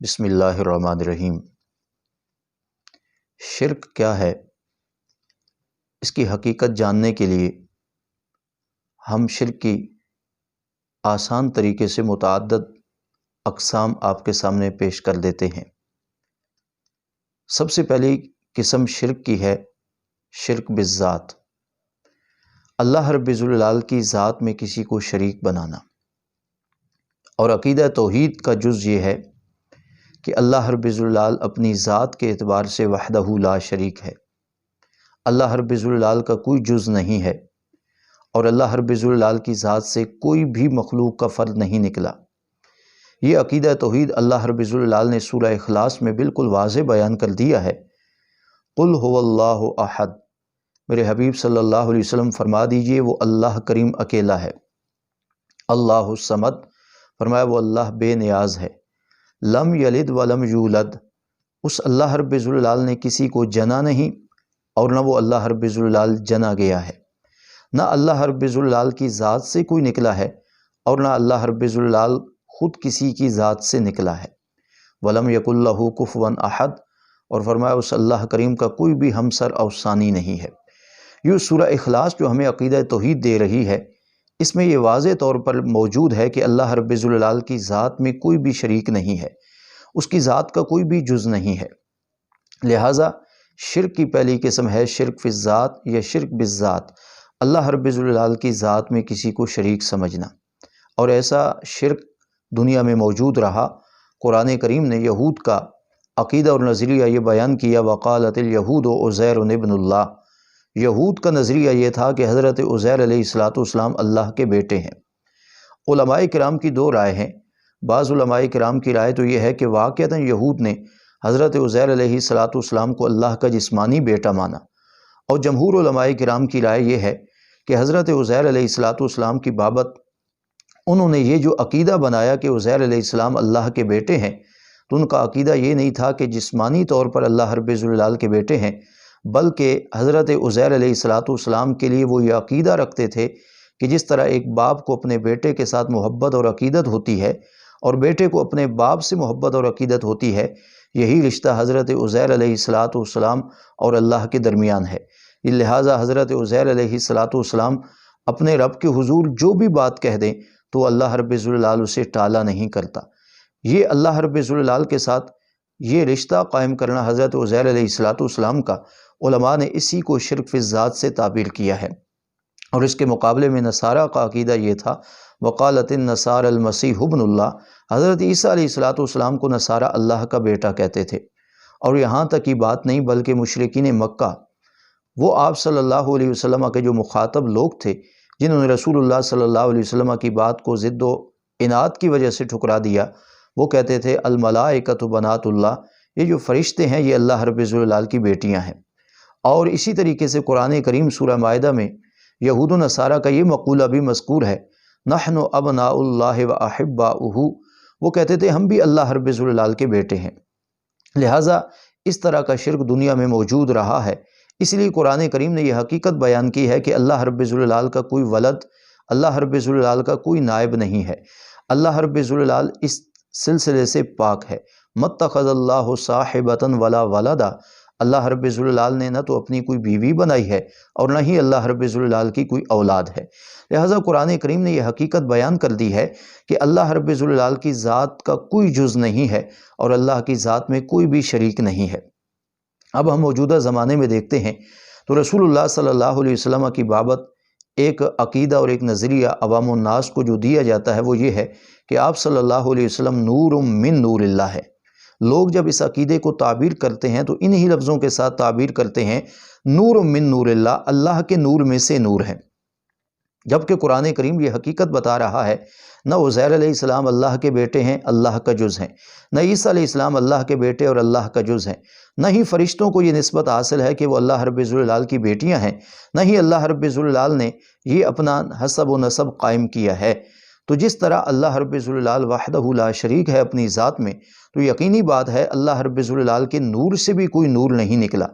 بسم اللہ الرحمن الرحیم۔ شرک کیا ہے، اس کی حقیقت جاننے کے لیے ہم شرک کی آسان طریقے سے متعدد اقسام آپ کے سامنے پیش کر دیتے ہیں۔ سب سے پہلی قسم شرک کی ہے شرک بالذات، اللہ رب الجلال کی ذات میں کسی کو شریک بنانا۔ اور عقیدہ توحید کا جز یہ ہے کہ اللہ رب الجلال اپنی ذات کے اعتبار سے وحدہ لا شریک ہے، اللہ رب الجلال کا کوئی جز نہیں ہے، اور اللہ رب الجلال کی ذات سے کوئی بھی مخلوق کا فرد نہیں نکلا۔ یہ عقیدہ توحید اللہ رب الجلال نے سورہ اخلاص میں بالکل واضح بیان کر دیا ہے۔ قل هو اللہ احد، میرے حبیب صلی اللہ علیہ وسلم فرما دیجئے وہ اللہ کریم اکیلا ہے۔ اللہ الصمد، فرمایا وہ اللہ بے نیاز ہے۔ لم یلد ولم یولد، اس اللہ رب الجلال نے کسی کو جنا نہیں اور نہ وہ اللہ رب الجلال جنا گیا ہے، نہ اللہ رب الجلال کی ذات سے کوئی نکلا ہے اور نہ اللہ رب الجلال خود کسی کی ذات سے نکلا ہے۔ ولم یکن لہ کفوا احد، اور فرمایا اس اللہ کریم کا کوئی بھی ہمسر اور ثانی نہیں ہے۔ یہ سورہ اخلاص جو ہمیں عقیدہ توحید دے رہی ہے، اس میں یہ واضح طور پر موجود ہے کہ اللہ رب الجلال کی ذات میں کوئی بھی شریک نہیں ہے، اس کی ذات کا کوئی بھی جز نہیں ہے۔ لہٰذا شرک کی پہلی قسم ہے شرک فی الذات یا شرک بالذات، اللہ رب الجلال کی ذات میں کسی کو شریک سمجھنا۔ اور ایسا شرک دنیا میں موجود رہا۔ قرآن کریم نے یہود کا عقیدہ اور نظریہ یہ بیان کیا، وقالت الیہود عزیر ابن اللہ، یہود کا نظریہ یہ تھا کہ حضرت عزیر علیہ السلام اللہ کے بیٹے ہیں۔ علماء کرام کی دو رائے ہیں۔ بعض علماء کرام کی رائے تو یہ ہے کہ واقعتاً یہود نے حضرت عزیر علیہ السلام کو اللہ کا جسمانی بیٹا مانا، اور جمہور علماء کرام کی رائے یہ ہے کہ حضرت عزیر علیہ السلام کی بابت انہوں نے یہ جو عقیدہ بنایا کہ عزیر علیہ السلام اللہ کے بیٹے ہیں، تو ان کا عقیدہ یہ نہیں تھا کہ جسمانی طور پر اللہ رب الجلال کے بیٹے ہیں، بلکہ حضرت عزیر علیہ السلام کے لیے وہ یہ عقیدہ رکھتے تھے کہ جس طرح ایک باپ کو اپنے بیٹے کے ساتھ محبت اور عقیدت ہوتی ہے اور بیٹے کو اپنے باپ سے محبت اور عقیدت ہوتی ہے، یہی رشتہ حضرت عزیر علیہ السلام اور اللہ کے درمیان ہے۔ لہٰذا حضرت عزیر علیہ السلام اپنے رب کے حضور جو بھی بات کہہ دیں تو اللہ رب الجلال اسے ٹالا نہیں کرتا۔ یہ اللہ رب الجلال کے ساتھ یہ رشتہ قائم کرنا حضرت عزیر علیہ السلام کا، علماء نے اسی کو شرک فی الذات سے تعبیر کیا ہے۔ اور اس کے مقابلے میں نصارہ کا عقیدہ یہ تھا، وقالت النصارى المسیح ابن اللہ، حضرت عیسیٰ علیہ السلام کو نصارہ اللہ کا بیٹا کہتے تھے۔ اور یہاں تک کی بات نہیں بلکہ مشرکین مکہ، وہ آپ صلی اللہ علیہ وسلم کے جو مخاطب لوگ تھے، جنہوں نے رسول اللہ صلی اللہ علیہ وسلم کی بات کو ضد و عناد کی وجہ سے ٹھکرا دیا، وہ کہتے تھے الملائکۃ بنات اللہ، یہ جو فرشتے ہیں یہ اللہ رب الجلال کی بیٹیاں ہیں۔ اور اسی طریقے سے قرآن کریم سورہ مائدہ میں یہود و نصارہ کا یہ مقولہ بھی مذکور ہے، نحن ابناء اللہ و احباؤہ، وہ کہتے تھے ہم بھی اللہ رب الجلال کے بیٹے ہیں۔ لہٰذا اس طرح کا شرک دنیا میں موجود رہا ہے، اس لیے قرآن کریم نے یہ حقیقت بیان کی ہے کہ اللہ رب الجلال کا کوئی ولد، اللہ رب الجلال کا کوئی نائب نہیں ہے۔ اللہ رب الجلال اس سلسلے سے پاک ہے۔ متخذ اللہ صاحبۃ ولا ولدا، اللہ رب الجلال نے نہ تو اپنی کوئی بیوی بنائی ہے اور نہ ہی اللہ رب الجلال کی کوئی اولاد ہے۔ لہٰذا قرآن کریم نے یہ حقیقت بیان کر دی ہے کہ اللہ رب الجلال کی ذات کا کوئی جز نہیں ہے اور اللہ کی ذات میں کوئی بھی شریک نہیں ہے۔ اب ہم موجودہ زمانے میں دیکھتے ہیں تو رسول اللہ صلی اللہ علیہ وسلم کی بابت ایک عقیدہ اور ایک نظریہ عوام الناس کو جو دیا جاتا ہے وہ یہ ہے کہ آپ صلی اللہ علیہ وسلم نور من نور اللہ ہے۔ لوگ جب اس عقیدے کو تعبیر کرتے ہیں تو انہی لفظوں کے ساتھ تعبیر کرتے ہیں نور من نور اللہ، اللہ کے نور میں سے نور ہے، جبکہ قرآن کریم یہ حقیقت بتا رہا ہے نہ عزیر علیہ السلام اللہ کے بیٹے ہیں، اللہ کا جز ہیں، نہ عیسیٰ علیہ السلام اللہ کے بیٹے اور اللہ کا جز ہیں، نہ ہی فرشتوں کو یہ نسبت حاصل ہے کہ وہ اللہ رب الجلال کی بیٹیاں ہیں، نہ ہی اللہ رب الجلال نے یہ اپنا حسب و نسب قائم کیا ہے۔ تو جس طرح اللہ رب الجلال وحدہ لا شریک ہے اپنی ذات میں، تو یقینی بات ہے اللہ رب الجلال کے نور سے بھی کوئی نور نہیں نکلا۔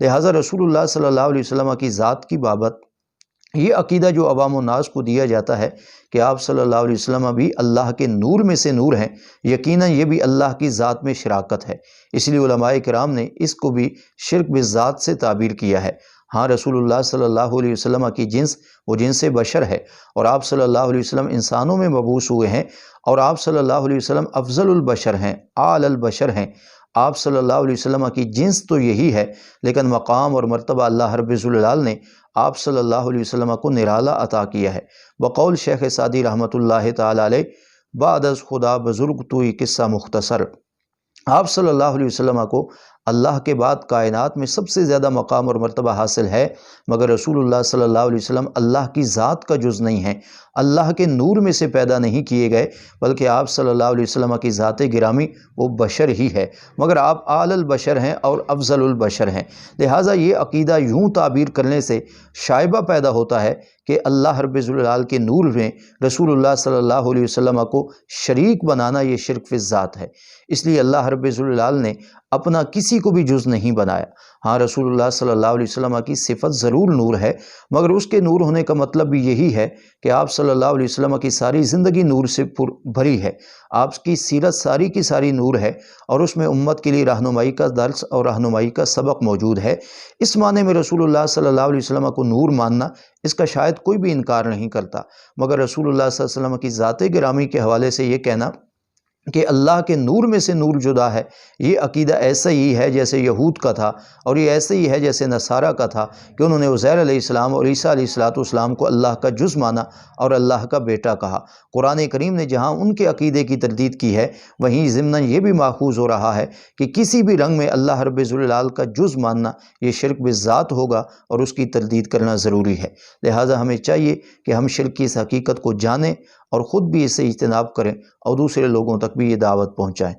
لہٰذا رسول اللہ صلی اللہ علیہ وسلم کی ذات کی بابت یہ عقیدہ جو عوام الناس کو دیا جاتا ہے کہ آپ صلی اللہ علیہ وسلم بھی اللہ کے نور میں سے نور ہیں، یقیناً یہ بھی اللہ کی ذات میں شراکت ہے۔ اس لیے علماء کرام نے اس کو بھی شرک بالذات سے تعبیر کیا ہے۔ ہاں، رسول اللہ صلی اللہ علیہ وسلم کی جنس وہ جنس بشر ہے، اور آپ صلی اللہ علیہ وسلم انسانوں میں مبعوث ہوئے ہیں، اور آپ صلی اللہ علیہ وسلم افضل البشر ہیں، اعلی البشر ہیں۔ آپ صلی اللہ علیہ وسلم کی جنس تو یہی ہے، لیکن مقام اور مرتبہ اللہ رب الجلال نے آپ صلی اللہ علیہ وسلم کو نرالا عطا کیا ہے۔ بقول شیخ سعدی رحمۃ اللہ تعالی علیہ، بعد از خدا بزرگ توئی قصہ مختصر، آپ صلی اللہ علیہ وسلم کو اللہ کے بعد کائنات میں سب سے زیادہ مقام اور مرتبہ حاصل ہے، مگر رسول اللہ صلی اللہ علیہ وسلم اللہ کی ذات کا جز نہیں ہیں، اللہ کے نور میں سے پیدا نہیں کیے گئے، بلکہ آپ صلی اللہ علیہ وسلم کی ذات گرامی وہ بشر ہی ہے، مگر آپ اعلی البشر ہیں اور افضل البشر ہیں۔ لہٰذا یہ عقیدہ یوں تعبیر کرنے سے شائبہ پیدا ہوتا ہے کہ اللہ رب الجلال کے نور میں رسول اللہ صلی اللہ علیہ وسلم کو شریک بنانا یہ شرک فی الذات ہے۔ اس لیے اللہ رب الجلال نے اپنا کسی کو بھی جز نہیں بنایا۔ ہاں، رسول اللہ صلی اللہ علیہ وسلم کی صفت ضرور نور ہے، مگر اس کے نور ہونے کا مطلب بھی یہی ہے کہ آپ صلی اللہ علیہ وسلم کی ساری زندگی نور سے بھری ہے، آپ کی سیرت ساری کی ساری نور ہے، اور اس میں امت کے لیے رہنمائی کا درس اور رہنمائی کا سبق موجود ہے۔ اس معنی میں رسول اللہ صلی اللہ علیہ وسلم کو نور ماننا، اس کا شاید کوئی بھی انکار نہیں کرتا، مگر رسول اللہ صلی اللہ علیہ وسلم کی ذات گرامی کے حوالے سے یہ کہنا کہ اللہ کے نور میں سے نور جدا ہے، یہ عقیدہ ایسا ہی ہے جیسے یہود کا تھا، اور یہ ایسا ہی ہے جیسے نصارہ کا تھا کہ انہوں نے عزیر علیہ السلام اور عیسیٰ علیہ السلام کو اللہ کا جز مانا اور اللہ کا بیٹا کہا۔ قرآن کریم نے جہاں ان کے عقیدے کی تردید کی ہے، وہیں ضمناً یہ بھی ماخوذ ہو رہا ہے کہ کسی بھی رنگ میں اللہ رب الجلال کا جز ماننا یہ شرک بالذات ہوگا، اور اس کی تردید کرنا ضروری ہے۔ لہٰذا ہمیں چاہیے کہ ہم شرک کی اس حقیقت کو جانیں اور خود بھی اسے اجتناب کریں، اور دوسرے لوگوں تک بھی یہ دعوت پہنچائیں۔